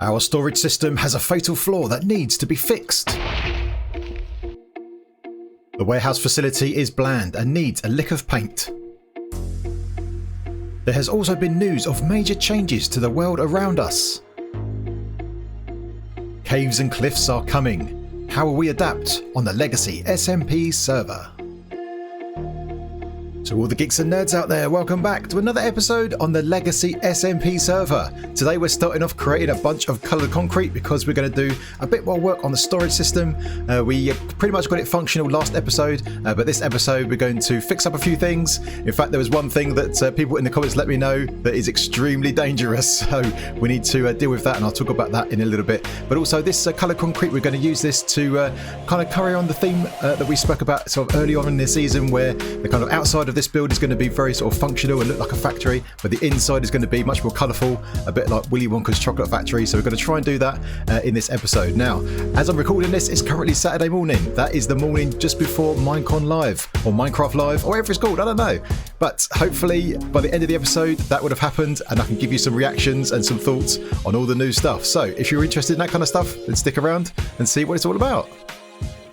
Our storage system has a fatal flaw that needs to be fixed. The warehouse facility is bland and needs a lick of paint. There has also been news of major changes to the world around us. Caves and cliffs are coming. How will we adapt on the Legacy SMP server? To all the geeks and nerds out there, welcome back to another episode on the Legacy SMP server. Today we're starting off creating a bunch of coloured concrete because we're going to do a bit more work on the storage system. We pretty much got it functional last episode, but this episode we're going to fix up a few things. In fact, there was one thing that people in the comments let me know that is extremely dangerous, so we need to deal with that, and I'll talk about that in a little bit. But also this coloured concrete, we're going to use this to kind of carry on the theme that we spoke about sort of early on in this season, where the kind of outside of this build is going to be very sort of functional and look like a factory, but the inside is going to be much more colourful, a bit like Willy Wonka's chocolate factory. So we're going to try and do that in this episode. Now, as I'm recording this, it's currently Saturday morning. That is the morning just before Minecon Live, or Minecraft Live, or whatever it's called, I don't know. But hopefully by the end of the episode that would have happened, and I can give you some reactions and some thoughts on all the new stuff. So if you're interested in that kind of stuff, then stick around and see what it's all about.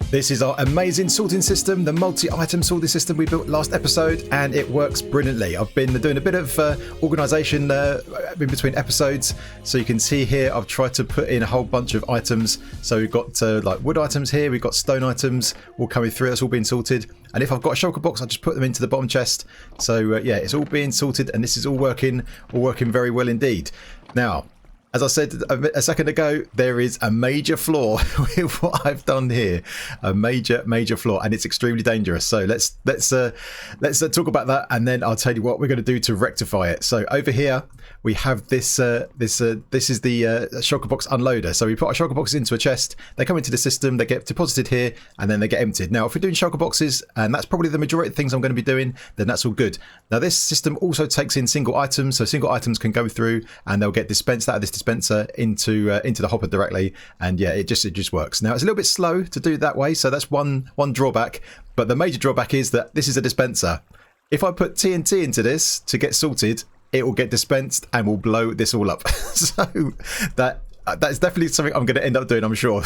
This is our amazing sorting system, the multi-item sorting system we built last episode, and it works brilliantly. I've been doing a bit of organisation in between episodes, so you can see here I've tried to put in a whole bunch of items. So we've got like wood items here, we've got stone items all coming through, that's all being sorted. And if I've got a shulker box, I just put them into the bottom chest. So yeah, it's all being sorted, and this is all working very well indeed. Now, as I said a second ago, there is a major flaw with what I've done here, a major flaw, and it's extremely dangerous. So let's talk about that, and then I'll tell you what we're going to do to rectify it. So over here we have this is the shulker box unloader. So we put our shulker boxes into a chest, they come into the system, they get deposited here, and then they get emptied. Now if we're doing shulker boxes, and that's probably the majority of things I'm going to be doing, then that's all good. Now this system also takes in single items, so single items can go through and they'll get dispensed out of this dispenser into the hopper directly, and yeah, it just works. Now it's a little bit slow to do it that way, so that's one drawback, but the major drawback is that this is a dispenser. If I put TNT into this to get sorted, it will get dispensed and will blow this all up. So that's definitely something I'm going to end up doing, I'm sure.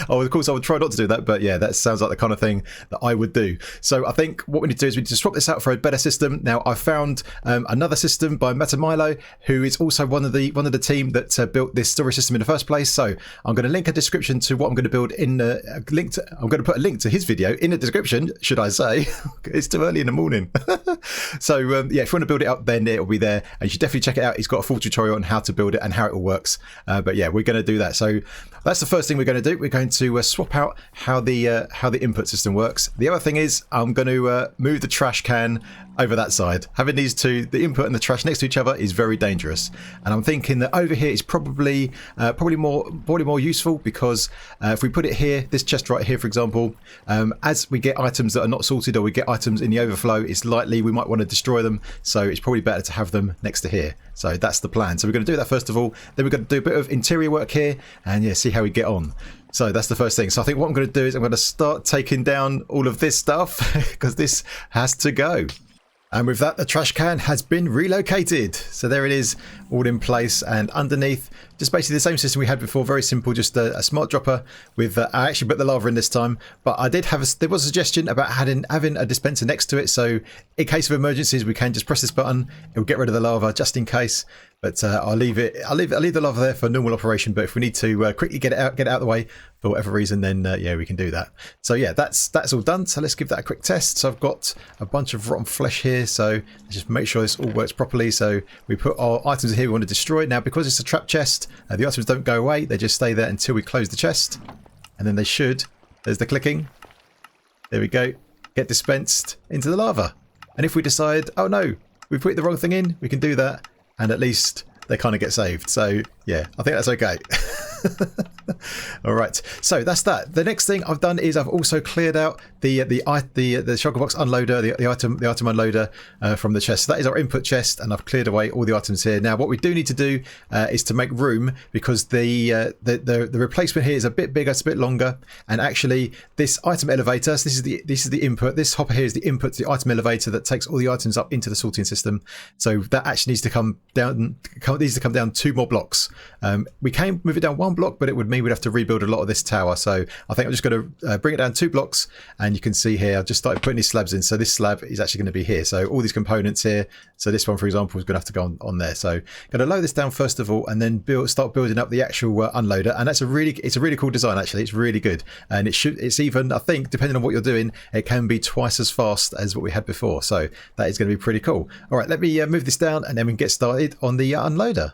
Oh, of course, I would try not to do that, but yeah, that sounds like the kind of thing that I would do. So I think what we need to do is we need to swap this out for a better system. Now, I found another system by Metamilo, who is also one of the team that built this storage system in the first place. So I'm going to link a description to what I'm going to build in I'm going to put a link to his video in the description, should I say. It's too early in the morning. So yeah, if you want to build it up, then it'll be there, and you should definitely check it out. He's got a full tutorial on how to build it and how it all works. But yeah, we're going to do that. So that's the first thing we're going to do. We're going to swap out how the input system works. The other thing is I'm going to move the trash can over that side. Having these two, the input and the trash next to each other, is very dangerous. And I'm thinking that over here is probably more useful, because if we put it here, this chest right here, for example, as we get items that are not sorted, or we get items in the overflow, it's likely we might want to destroy them. So it's probably better to have them next to here. So that's the plan. So we're going to do that first of all. Then we're going to do a bit of interior work here, and yeah, see how we get on. So that's the first thing. So I think what I'm going to do is I'm going to start taking down all of this stuff because this has to go. And with that, the trash can has been relocated. So there it is, all in place, and underneath, just basically the same system we had before. Very simple, just a smart dropper with, I actually put the lava in this time, but I did have, there was a suggestion about having a dispenser next to it. So in case of emergencies, we can just press this button. It will get rid of the lava just in case. But I'll leave the lava there for normal operation. But if we need to quickly get it out of the way for whatever reason, then yeah, we can do that. So yeah, that's all done. So let's give that a quick test. So I've got a bunch of rotten flesh here. So just make sure this all works properly. So we put our items here we want to destroy. Now, because it's a trap chest, the items don't go away. They just stay there until we close the chest. And then they should, there's the clicking. There we go. Get dispensed into the lava. And if we decide, oh no, we put the wrong thing in, we can do that. And at least they kind of get saved. So yeah, I think that's okay. All right, so that's that. The next thing I've done is I've also cleared out the shulker box unloader, the item unloader from the chest. So that is our input chest, and I've cleared away all the items here. Now, what we do need to do is to make room, because the replacement here is a bit bigger, it's a bit longer, and actually this item elevator. So this is the input. This hopper here is the input to the item elevator that takes all the items up into the sorting system. So that actually needs to come down. Needs to come down 2 more blocks. We can move it down 1 block, but it would mean we'd have to rebuild a lot of this tower. So I think I'm just going to bring it down 2 blocks, and you can see here I've just started putting these slabs in. So this slab is actually going to be here. So all these components here. So this one, for example, is going to have to go on there. So I'm going to lower this down first of all, and then start building up the actual unloader. And it's a really cool design. Actually, it's really good, and it's even, I think, depending on what you're doing, it can be twice as fast as what we had before. So that is going to be pretty cool. All right, let me move this down, and then we can get started on the unloader.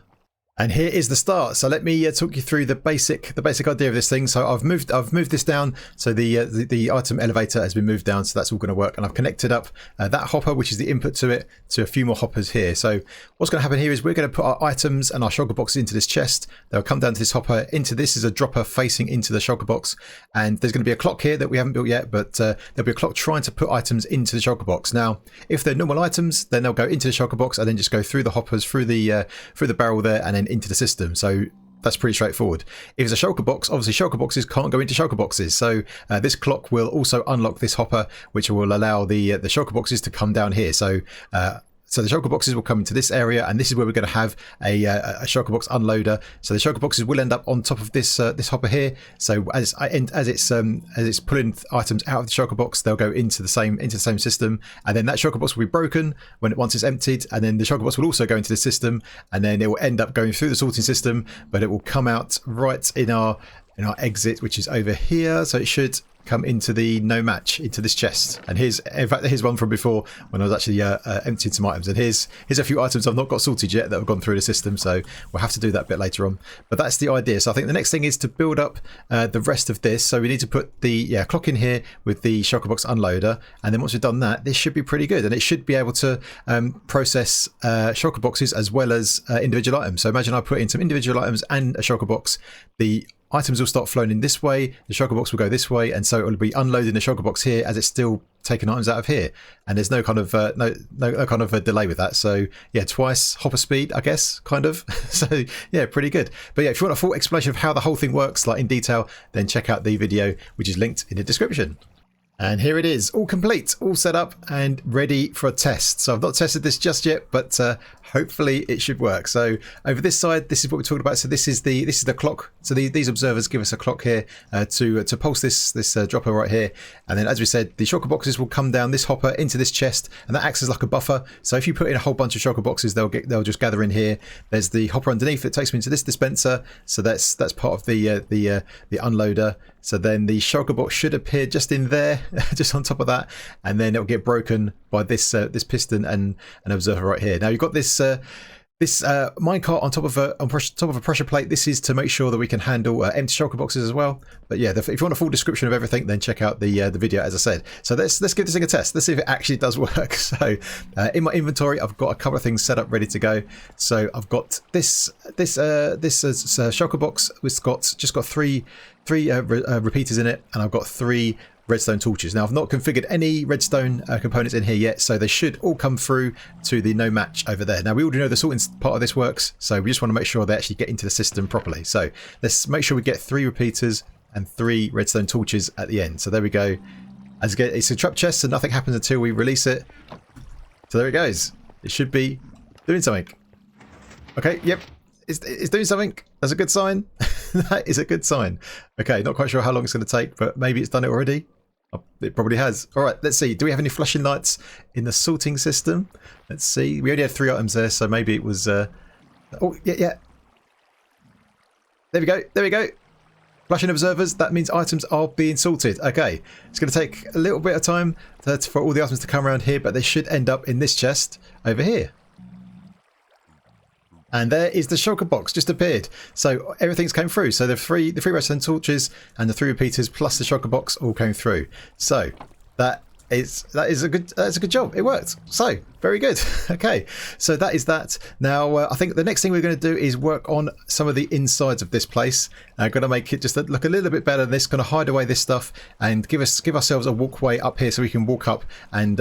And here is the start. So let me talk you through the basic idea of this thing. So I've moved this down. So the item elevator has been moved down. So that's all going to work. And I've connected up that hopper, which is the input to it, to a few more hoppers here. So what's going to happen here is we're going to put our items and our shulker boxes into this chest. They'll come down to this hopper. Into this is a dropper facing into the shulker box. And there's going to be a clock here that we haven't built yet, but there'll be a clock trying to put items into the shulker box. Now, if they're normal items, then they'll go into the shulker box and then just go through the hoppers, through the barrel there, and then into the system. So that's pretty straightforward. If it's a shulker box, obviously shulker boxes can't go into shulker boxes. So this clock will also unlock this hopper, which will allow the shulker boxes to come down here. So the shulker boxes will come into this area, and this is where we're going to have a shulker box unloader. So the shulker boxes will end up on top of this hopper here. So as it's pulling items out of the shulker box, they'll go into the same system, and then that shulker box will be broken once it's emptied, and then the shulker box will also go into the system, and then it will end up going through the sorting system, but it will come out right in our exit, which is over here. So it should come into the no match, into this chest. And here's one from before when I was actually emptying some items. And here's a few items I've not got sorted yet that have gone through the system, so we'll have to do that a bit later on. But that's the idea. So I think the next thing is to build up the rest of this. So we need to put the clock in here with the shulker box unloader, and then once we've done that, this should be pretty good, and it should be able to process shulker boxes as well as individual items. So imagine I put in some individual items and a shulker box. The items will start flowing in this way, the shulker box will go this way, and so it will be unloading the shulker box here as it's still taking items out of here, and there's no kind of no kind of a delay with that. So yeah, twice hopper speed, I guess, kind of. So yeah, pretty good. But yeah, if you want a full explanation of how the whole thing works, like in detail, then check out the video, which is linked in the description. And here it is, all complete, all set up and ready for a test. So I've not tested this just yet, but hopefully it should work. So over this side, this is what we're talking about. So this is the clock. So these observers give us a clock here to pulse this dropper right here. And then, as we said, the shulker boxes will come down this hopper into this chest, and that acts as like a buffer. So if you put in a whole bunch of shulker boxes, they'll just gather in here. There's the hopper underneath that takes me into this dispenser. So that's part of the unloader. So then the shulker box should appear just in there, just on top of that, and then it'll get broken by this piston and an observer right here. Now you've got this minecart on top of a pressure plate. This is to make sure that we can handle empty shulker boxes as well. But yeah, if you want a full description of everything, then check out the video, as I said. So let's give this thing a test. Let's see if it actually does work. So in my inventory, I've got a couple of things set up ready to go. So I've got this shulker box. It's just got three repeaters in it, and I've got 3 redstone torches. Now I've not configured any redstone components in here yet, so they should all come through to the no match over there. Now we already know the sorting part of this works, so we just want to make sure they actually get into the system properly. So let's make sure we get 3 repeaters and 3 redstone torches at the end. So there we go. It's a trap chest, so nothing happens until we release it. So there it goes. It should be doing something. Okay, yep, it's doing something. That's a good sign. That is a good sign. Okay, not quite sure how long it's going to take, but maybe it's done it already. Oh, it probably has. All right, let's see. Do we have any flashing lights in the sorting system? Let's see. We only had 3 items there, so maybe it was... Oh, yeah. There we go. There we go. Flashing observers. That means items are being sorted. Okay. It's going to take a little bit of time for all the items to come around here, but they should end up in this chest over here. And there is the shulker box, just appeared. So everything's came through. So the three redstone torches and the 3 repeaters plus the shulker box all came through. So that That's a good job. It worked. So very good. Okay, so that is that. Now I think the next thing we're going to do is work on some of the insides of this place. I'm going to make it just look a little bit better than this. Going to hide away this stuff and give ourselves a walkway up here so we can walk up and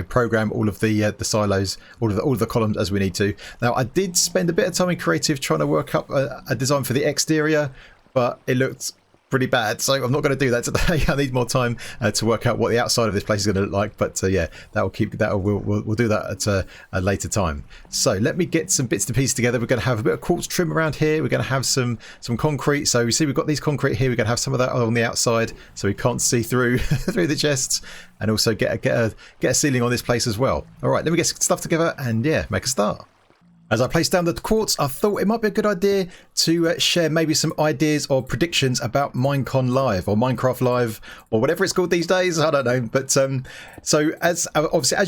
program all of the silos, all of the columns as we need to. Now I did spend a bit of time in creative trying to work up a design for the exterior, but it looked pretty bad, so I'm not going to do that today. I need more time to work out what the outside of this place is going to look like, but we'll do that at a later time. So let me get some bits to piece together. We're going to have a bit of quartz trim around here. We're going to have some concrete. So you see we've got these concrete here. We're going to have some of that on the outside so we can't see through through the chests, and also get a ceiling on this place as well. All right, let me get some stuff together and make a start. As I placed down the quartz, I thought it might be a good idea to share maybe some ideas or predictions about Minecon Live or Minecraft Live or whatever it's called these days. I don't know. But so as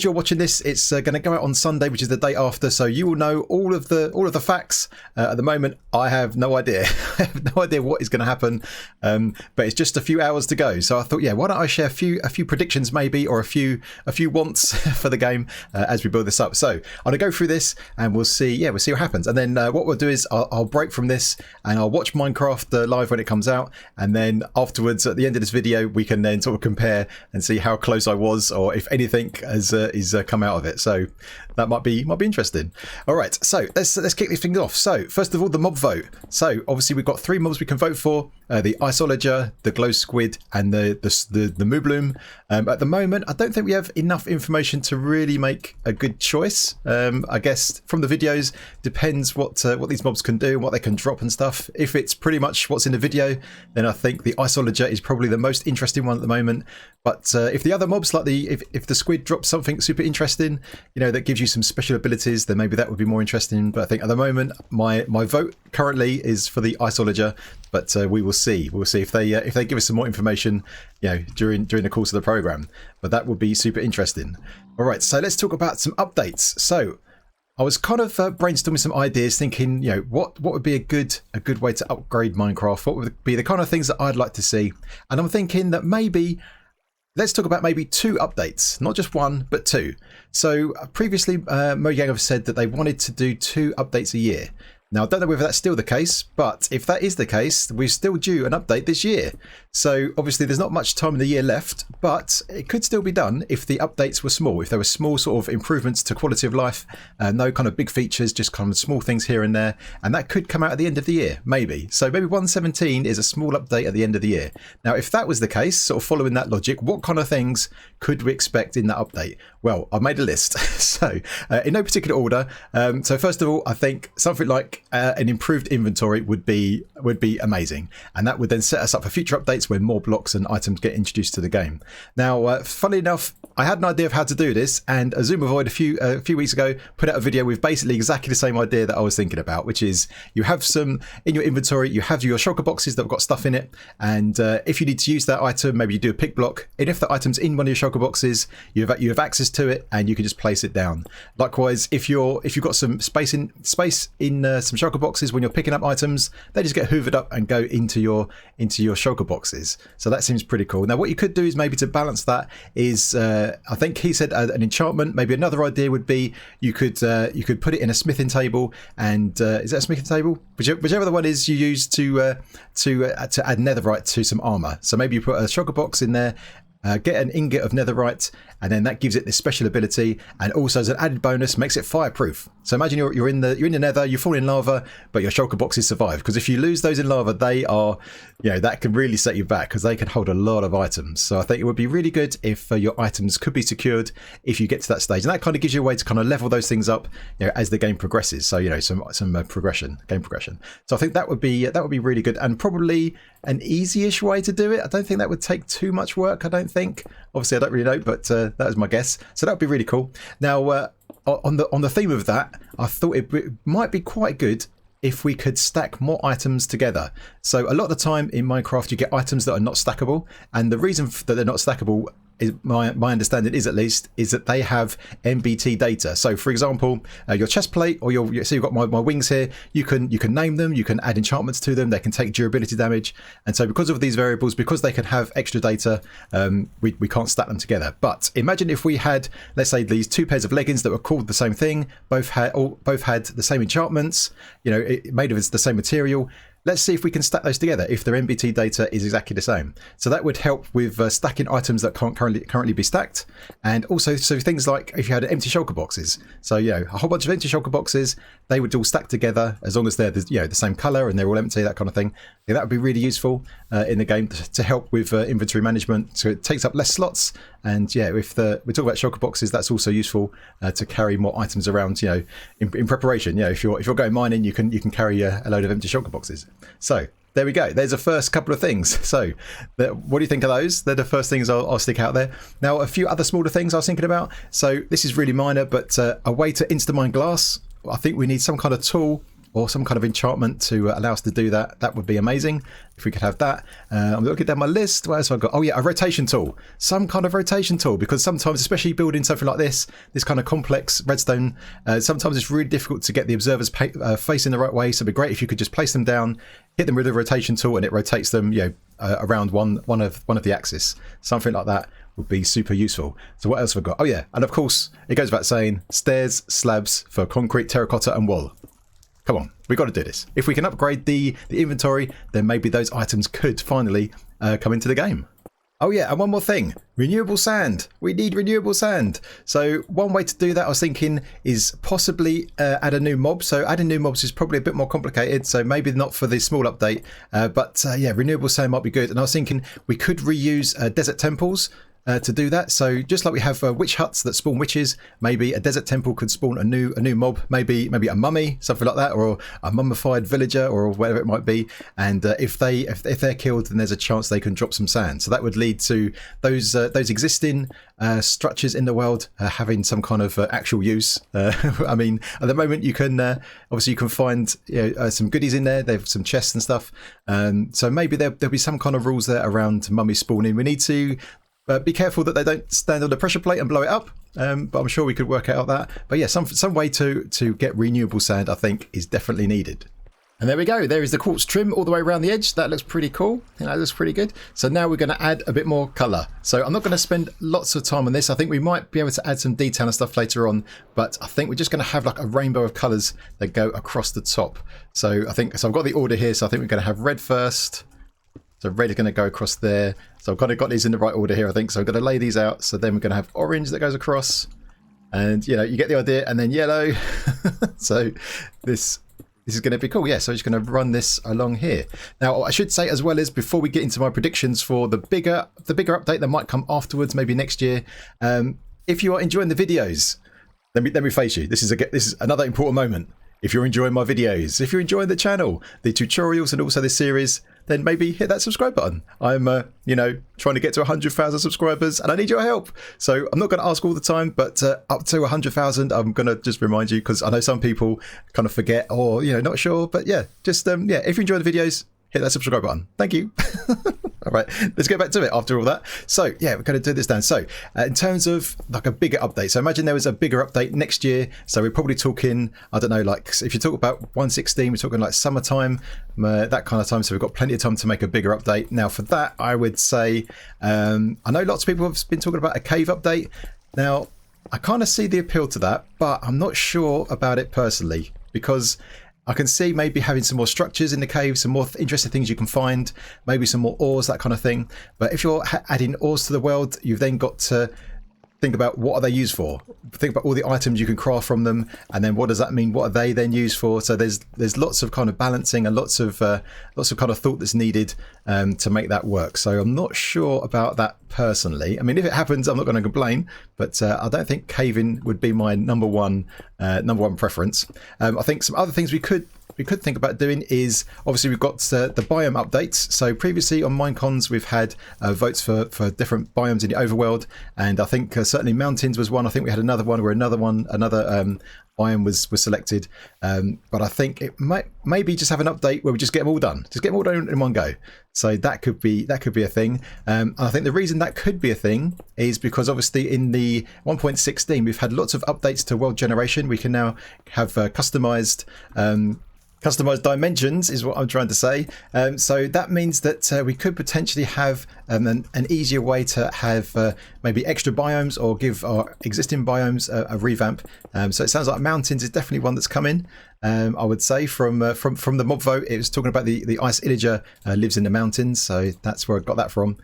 you're watching this, it's going to go out on Sunday, which is the day after. So you will know all of the facts. At the moment, I have no idea. I have no idea what is going to happen. But it's just a few hours to go. So I thought, why don't I share a few predictions maybe, or a few wants for the game as we build this up. So I'm going to go through this and we'll see what happens, and then what we'll do is I'll break from this and I'll watch Minecraft Live when it comes out, and then afterwards at the end of this video we can then sort of compare and see how close I was, or if anything has come out of it. So that might be interesting. All right, so let's kick these things off. So first of all, the mob vote. So obviously we've got 3 mobs we can vote for: the Isolager, the Glow Squid, and the Moobloom. At the moment, I don't think we have enough information to really make a good choice. I guess from the videos, depends what these mobs can do and what they can drop and stuff. If it's pretty much what's in the video, then I think the Isolager is probably the most interesting one at the moment. But if the other mobs, like if the squid drops something super interesting, that gives you some special abilities, then maybe that would be more interesting. But I think at the moment, my vote currently is for the Isolager. But we will see. We'll see if they give us some more information, during the course of the program. But that would be super interesting. All right, so let's talk about some updates. So I was kind of brainstorming some ideas, thinking, what would be a good way to upgrade Minecraft? What would be the kind of things that I'd like to see? And I'm thinking that maybe let's talk about maybe 2 updates, not just 1, but 2. So previously, Mojang have said that they wanted to do 2 updates a year. Now, I don't know whether that's still the case, but if that is the case, we're still due an update this year. So obviously there's not much time in the year left, but it could still be done if the updates were small, if there were small sort of improvements to quality of life, no kind of big features, just kind of small things here and there. And that could come out at the end of the year, maybe. So maybe 1.17 is a small update at the end of the year. Now, if that was the case, sort of following that logic, what kind of things could we expect in that update? Well, I've made a list. So in no particular order. So first of all, I think something like an improved inventory would be amazing, and that would then set us up for future updates when more blocks and items get introduced to the game. Now, funnily enough, I had an idea of how to do this, and Azumavoid a few weeks ago put out a video with basically exactly the same idea that I was thinking about, which is you have some in your inventory, you have your shulker boxes that have got stuff in it, and if you need to use that item, maybe you do a pick block, and if the item's in one of your shulker boxes, you have access to it and you can just place it down. Likewise, if you've got some space in some shulker boxes, when you're picking up items, they just get hoovered up and go into your shulker boxes. So that seems pretty cool. Now, what you could do is maybe to balance that is I think he said an enchantment. Maybe another idea would be you could put it in a smithing table, and is that a smithing table? Whichever the one is you use to add netherite to some armor. So maybe you put a shulker box in there, get an ingot of netherite, and then that gives it this special ability, and also as an added bonus makes it fireproof. So imagine you're in the nether, you fall in lava, but your shulker boxes survive, because if you lose those in lava, they are, that can really set you back, because they can hold a lot of items. So I think it would be really good if your items could be secured if you get to that stage, and that kind of gives you a way to kind of level those things up, as the game progresses. So some game progression. So I think that would be really good, and probably an easy-ish way to do it. I don't think that would take too much work. I don't think. Obviously, I don't really know, but that was my guess. So that would be really cool. Now, on the theme of that, I thought it might be quite good if we could stack more items together. So a lot of the time in Minecraft, you get items that are not stackable, and the reason that they're not stackable my understanding is, at least, is that they have MBT data. So for example, your chest plate, or so you've got my wings here, you can name them, you can add enchantments to them, they can take durability damage, and so because of these variables, because they can have extra data, we can't stack them together. But imagine if we had, let's say, these two pairs of leggings that were called the same thing, both had the same enchantments, made of the same material. Let's see if we can stack those together if their MBT data is exactly the same. So that would help with stacking items that can't currently be stacked, and also so things like if you had empty shulker boxes. So a whole bunch of empty shulker boxes, they would all stack together as long as they're the same color and they're all empty, that kind of thing. Yeah, that would be really useful in the game to help with inventory management. So it takes up less slots, and if we talk about shulker boxes, that's also useful to carry more items around. In preparation. If you're going mining, you can carry a load of empty shulker boxes. So there we go. There's the first couple of things. So what do you think of those? They're the first things I'll stick out there. Now, a few other smaller things I was thinking about. So this is really minor, but a way to insta-mine glass. I think we need some kind of tool or some kind of enchantment to allow us to do that. That would be amazing if we could have that. I'm looking down my list. What else have I got? Oh yeah, a rotation tool. Some kind of rotation tool, because sometimes, especially building something like this kind of complex redstone, sometimes it's really difficult to get the observers facing the right way. So it'd be great if you could just place them down, hit them with a rotation tool, and it rotates them around one of the axis. Something like that would be super useful. So what else have I got? Oh yeah, and of course it goes without saying, stairs, slabs for concrete, terracotta and wool. Come on, we've got to do this. If we can upgrade the inventory, then maybe those items could finally come into the game. Oh yeah, and one more thing, renewable sand. We need renewable sand. So one way to do that, I was thinking, is possibly add a new mob. So adding new mobs is probably a bit more complicated, so maybe not for the small update, but renewable sand might be good. And I was thinking we could reuse desert temples to do that. So just like we have witch huts that spawn witches, maybe a desert temple could spawn a new mob, maybe a mummy, something like that, or a mummified villager, or whatever it might be. And if they're killed, then there's a chance they can drop some sand. So that would lead to those existing structures in the world having some kind of actual use. I mean, at the moment you can obviously you can find some goodies in there. There's some chests and stuff. So maybe there'll be some kind of rules there around mummies spawning. We need to be careful that they don't stand on the pressure plate and blow it up, but I'm sure we could work out that. But yeah, some way to get renewable sand, I think, is definitely needed. And there we go. There is the quartz trim all the way around the edge. That looks pretty cool. That looks pretty good. So now we're going to add a bit more color. So I'm not going to spend lots of time on this. I think we might be able to add some detail and stuff later on, but I think we're just going to have like a rainbow of colors that go across the top. So I've got the order here. So I think we're going to have red first. So red is going to go across there. So I've kind of got these in the right order here, I think. So I'm going to lay these out. So then we're going to have orange that goes across. And, you get the idea. And then yellow. So this is going to be cool. Yeah, so I'm just going to run this along here. Now, I should say as well as before we get into my predictions for the bigger update that might come afterwards, maybe next year. If you are enjoying the videos, let me face you. This is another important moment. If you're enjoying my videos, if you're enjoying the channel, the tutorials, and also this series, then maybe hit that subscribe button. I'm, trying to get to 100,000 subscribers, and I need your help. So I'm not going to ask all the time, but up to 100,000, I'm going to just remind you, because I know some people kind of forget or, not sure. But yeah, just, if you enjoy the videos, hit that subscribe button. Thank you. All right, let's get back to it after all that. So yeah, we're going to do this down. So in terms of like a bigger update, so imagine there was a bigger update next year. So we're probably talking, I don't know, like if you talk about 1.16, we're talking like summertime, that kind of time. So we've got plenty of time to make a bigger update. Now for that, I would say, I know lots of people have been talking about a cave update. Now I kind of see the appeal to that, but I'm not sure about it personally, because I can see maybe having some more structures in the cave, some more interesting things you can find, maybe some more ores, that kind of thing. But if you're adding ores to the world, you've then got to think about what are they used for. Think about all the items you can craft from them, and then what does that mean? What are they then used for? So there's lots of kind of balancing and lots of kind of thought that's needed to make that work. So I'm not sure about that personally. I mean, if it happens, I'm not going to complain, but I don't think caving would be my number one preference. I think some other things we could think about doing is, obviously we've got the biome updates. So previously on Minecons we've had votes for different biomes in the overworld, and I think certainly mountains was one. I think we had another one biome was selected. But I think it might maybe just have an update where we just get them all done. Just get them all done in one go. So that could be a thing. And I think the reason that could be a thing is because obviously in the 1.16 we've had lots of updates to world generation. We can now have customized dimensions is what I'm trying to say. So that means that we could potentially have an easier way to have maybe extra biomes or give our existing biomes a revamp. So it sounds like mountains is definitely one that's coming. I would say from the mob vote, it was talking about the ice illager lives in the mountains, so that's where I got that from.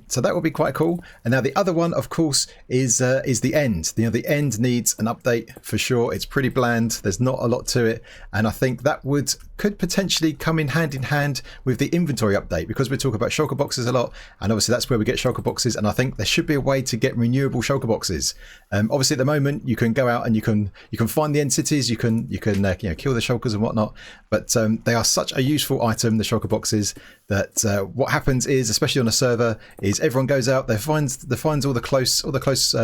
So that would be quite cool. And now the other one, of course, is the end. You know, the end needs an update for sure. It's pretty bland. There's not a lot to it, and I think that could potentially come in hand with the inventory update, because we talk about shulker boxes a lot, and obviously that's where we get shulker boxes. And I think there should be a way to get renewable shulker boxes. Obviously at the moment you can go out and you can find the end cities, you can kill the shulkers and whatnot, but they are such a useful item, the shulker boxes, that what happens is, especially on a server, is everyone goes out, they finds all the close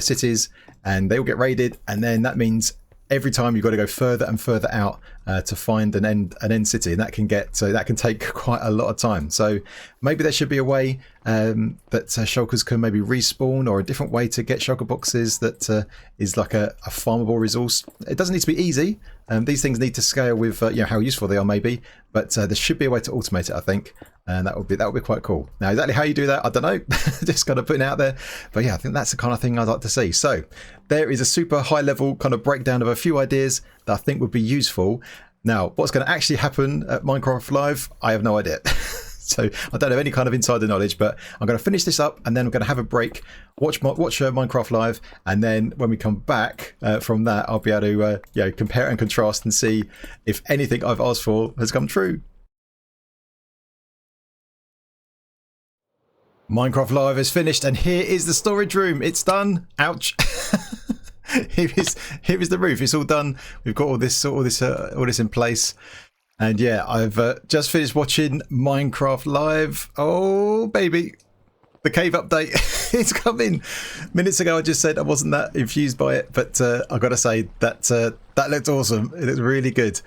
cities, and they all get raided, and then that means every time you've got to go further and further out to find an end city, and that can take quite a lot of time. So maybe there should be a way that shulkers can maybe respawn, or a different way to get shulker boxes that is like a farmable resource. It doesn't need to be easy. These things need to scale with how useful they are maybe, but there should be a way to automate it, I think. And that would be quite cool. Now, exactly how you do that, I don't know. Just kind of putting it out there. But yeah, I think that's the kind of thing I'd like to see. So there is a super high level kind of breakdown of a few ideas that I think would be useful. Now, what's going to actually happen at Minecraft Live, I have no idea. So I don't have any kind of insider knowledge, but I'm going to finish this up, and then I'm going to have a break, watch Minecraft Live, and then when we come back from that, I'll be able to compare and contrast and see if anything I've asked for has come true. Minecraft Live is finished, and here is the storage room. It's done. Ouch. Here is the roof. It's all done. We've got all this in place. And yeah, I've just finished watching Minecraft Live. Oh baby, the cave update. It's coming. Minutes ago I just said I wasn't that infused by it, but I've got to say that looked awesome. It looked really good.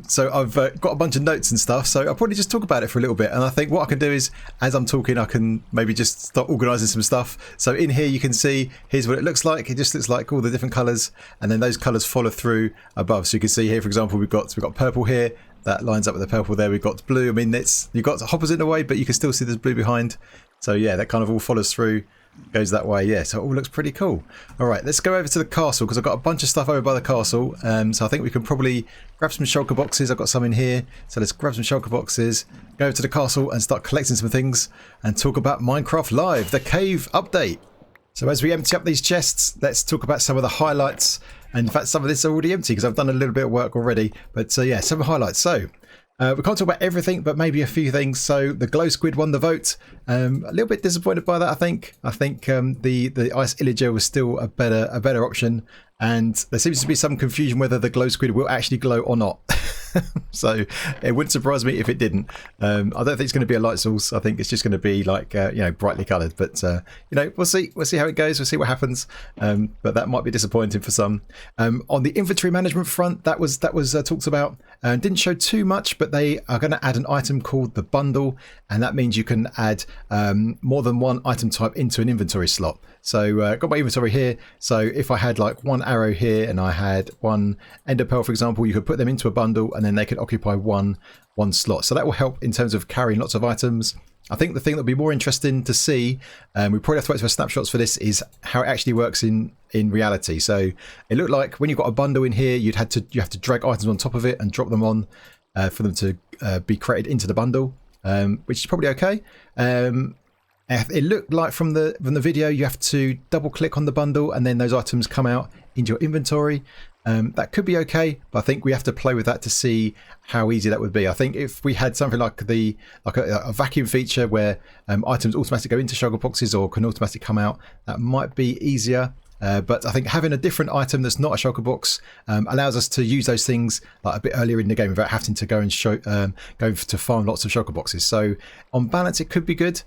So I've got a bunch of notes and stuff, so I'll probably just talk about it for a little bit. And I think what I can do is, as I'm talking, I can maybe just start organising some stuff. So in here you can see, here's what it looks like. It just looks like all the different colours, and then those colours follow through above. So you can see here, for example, we've got purple here. That lines up with the purple there. We've got blue. I mean, you've got hoppers in the way, but you can still see there's blue behind. So yeah, that kind of all follows through, goes that way. Yeah, so it all looks pretty cool. All right, let's go over to the castle, because I've got a bunch of stuff over by the castle. So I think we can probably grab some shulker boxes. I've got some in here. So let's grab some shulker boxes, go over to the castle and start collecting some things, and talk about Minecraft Live, the cave update. So as we empty up these chests, let's talk about some of the highlights. And in fact, some of this are already empty because I've done a little bit of work already. But yeah, some highlights. So we can't talk about everything, but maybe a few things. So the glow squid won the vote. A little bit disappointed by that, I think. I think the ice illager was still a better option. And there seems to be some confusion whether the glow squid will actually glow or not. So it wouldn't surprise me if it didn't. I don't think it's going to be a light source. I think it's just going to be like brightly coloured. But we'll see. We'll see how it goes. We'll see what happens. But that might be disappointing for some. On the inventory management front, that was talked about. Didn't show too much, but they are going to add an item called the bundle, and that means you can add more than one item type into an inventory slot. So I've got my inventory here. So if I had like one arrow here and I had one ender pearl, for example, you could put them into a bundle, and then they could occupy one slot. So that will help in terms of carrying lots of items. I think the thing that will be more interesting to see, we probably have to wait for snapshots for this, is how it actually works in reality. So it looked like when you've got a bundle in here, you have to drag items on top of it and drop them on for them to be created into the bundle, which is probably okay. It looked like from the video you have to double click on the bundle and then those items come out into your inventory. That could be okay, but I think we have to play with that to see how easy that would be. I think if we had something like a vacuum feature where items automatically go into shulker boxes or can automatically come out, that might be easier. But I think having a different item that's not a shulker box allows us to use those things like a bit earlier in the game without having to go and go to farm lots of shulker boxes. So on balance, it could be good.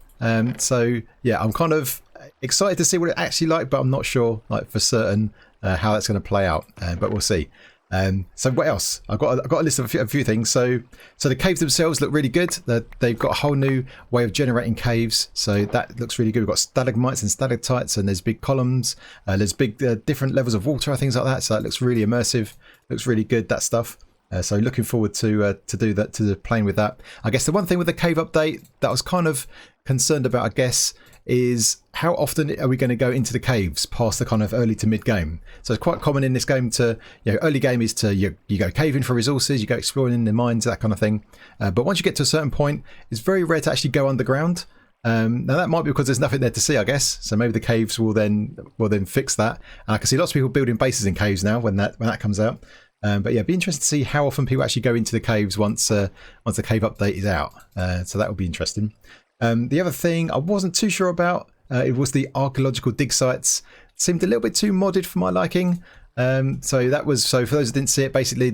So yeah, I'm kind of excited to see what it actually like, but I'm not sure like for certain how that's going to play out, but we'll see. So what else? I've got a list of a few things. So the caves themselves look really good. They've got a whole new way of generating caves, so that looks really good. We've got stalagmites and stalactites, and there's big columns. There's big different levels of water and things like that. So that looks really immersive. Looks really good, that stuff. So looking forward to do that, to playing with that. I guess the one thing with the cave update that I was kind of concerned about, I guess, is how often are we going to go into the caves past the kind of early to mid game. So it's quite common in this game to, early game is to you go caving for resources, you go exploring in the mines, that kind of thing. But once you get to a certain point, it's very rare to actually go underground. Now that might be because there's nothing there to see, I guess. So maybe the caves will then fix that. And I can see lots of people building bases in caves now when that comes out. But yeah, it'd be interesting to see how often people actually go into the caves once the cave update is out. So that will be interesting. The other thing I wasn't too sure about, it was the archaeological dig sites. Seemed a little bit too modded for my liking. So for those who didn't see it, basically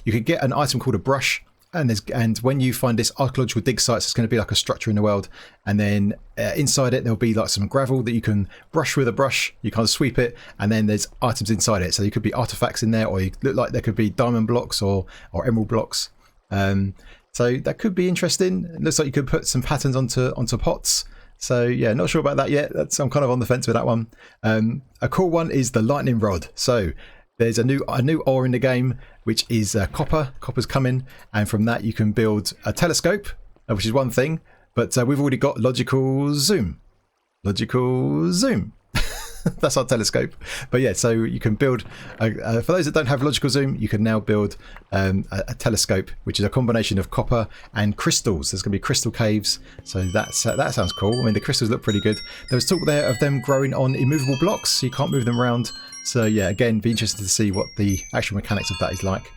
you could get an item called a brush, and when you find this archaeological dig sites, it's going to be like a structure in the world, and then inside it there'll be like some gravel that you can brush with a brush. You kind of sweep it, and then there's items inside it. So there could be artifacts in there, or you look like there could be diamond blocks or emerald blocks. So that could be interesting. It looks like you could put some patterns onto pots. So yeah, not sure about that yet. I'm kind of on the fence with that one. A cool one is the lightning rod. So there's a new ore in the game, which is copper. Copper's coming, and from that you can build a telescope, which is one thing. But we've already got logical zoom. That's our telescope. But yeah, so you can build for those that don't have logical zoom, you can now build a telescope, which is a combination of copper and crystals. There's going to be crystal caves, so that sounds cool. I mean, the crystals look pretty good. There was talk there of them growing on immovable blocks, so you can't move them around. So yeah, again, be interested to see what the actual mechanics of that is like.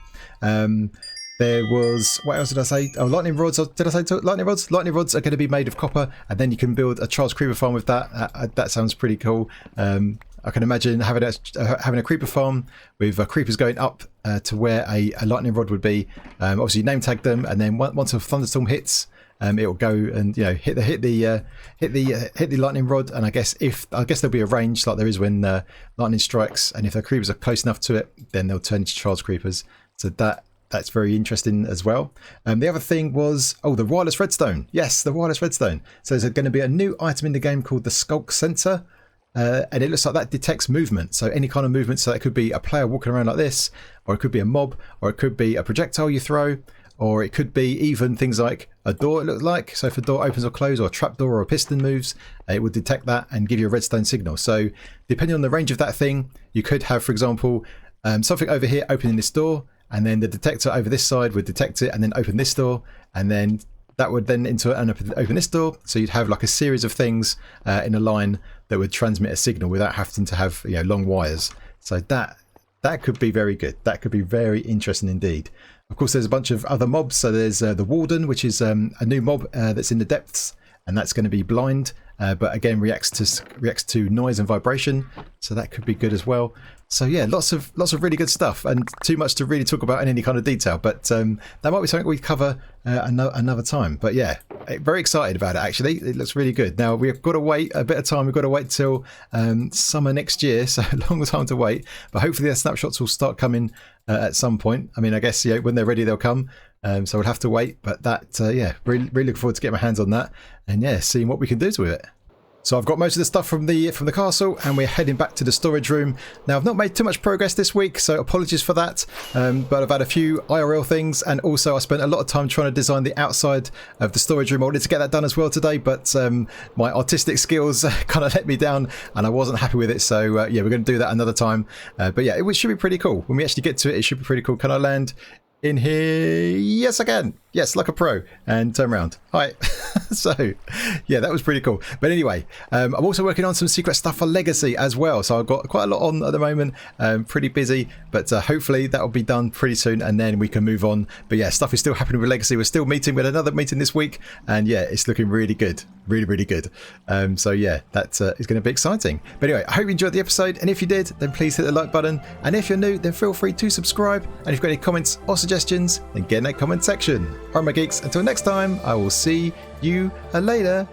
There was, what else did I say? Oh, lightning rods. Did I say lightning rods? Lightning rods are going to be made of copper, and then you can build a Charles Creeper farm with that. That sounds pretty cool. I can imagine having a creeper farm with creepers going up to where a lightning rod would be. Obviously, name tag them, and then once a thunderstorm hits, it will go and hit the lightning rod. And I guess there'll be a range like there is when lightning strikes, and if the creepers are close enough to it, then they'll turn into Charles Creepers. So that's very interesting as well. The other thing was, the wireless redstone. Yes, the wireless redstone. So there's going to be a new item in the game called the Skulk Sensor. And it looks like that detects movement. So any kind of movement. So that could be a player walking around like this, or it could be a mob, or it could be a projectile you throw, or it could be even things like a door, it looks like. So if a door opens or closes, or a trap door or a piston moves, it would detect that and give you a redstone signal. So depending on the range of that thing, you could have, for example, something over here opening this door, and then the detector over this side would detect it and then open this door, and then that would then open this door. So you'd have like a series of things in a line that would transmit a signal without having to have long wires. So that could be very good. That could be very interesting indeed. Of course, there's a bunch of other mobs. So there's the Warden, which is a new mob that's in the depths, and that's going to be blind, but again reacts to noise and vibration. So that could be good as well. So yeah, lots of really good stuff, and too much to really talk about in any kind of detail. But that might be something we cover another time. But yeah, very excited about it. Actually, it looks really good. Now we've got to wait a bit of time. We've got to wait till summer next year, so a long time to wait. But hopefully, the snapshots will start coming at some point. I mean, I guess when they're ready, they'll come. So we'll have to wait. But really looking forward to getting my hands on that, and seeing what we can do with it. So I've got most of the stuff from the castle, and we're heading back to the storage room. Now, I've not made too much progress this week, so apologies for that. But I've had a few IRL things, and also I spent a lot of time trying to design the outside of the storage room. I wanted to get that done as well today, but my artistic skills kind of let me down, and I wasn't happy with it. So we're going to do that another time. But yeah, it should be pretty cool. When we actually get to it, it should be pretty cool. Can I land in here? Yes, I can. Yes, like a pro, and turn around. Hi. So yeah, that was pretty cool. But anyway, I'm also working on some secret stuff for Legacy as well. So I've got quite a lot on at the moment. Pretty busy, but hopefully that'll be done pretty soon, and then we can move on. But yeah, stuff is still happening with Legacy. We're still meeting with another meeting this week, and yeah, it's looking really good. Really good. So yeah, that is going to be exciting. But anyway, I hope you enjoyed the episode, and if you did, then please hit the like button, and if you're new, then feel free to subscribe, and if you've got any comments or suggestions, then get in that comment section. Alright my geeks, until next time, I will see you later.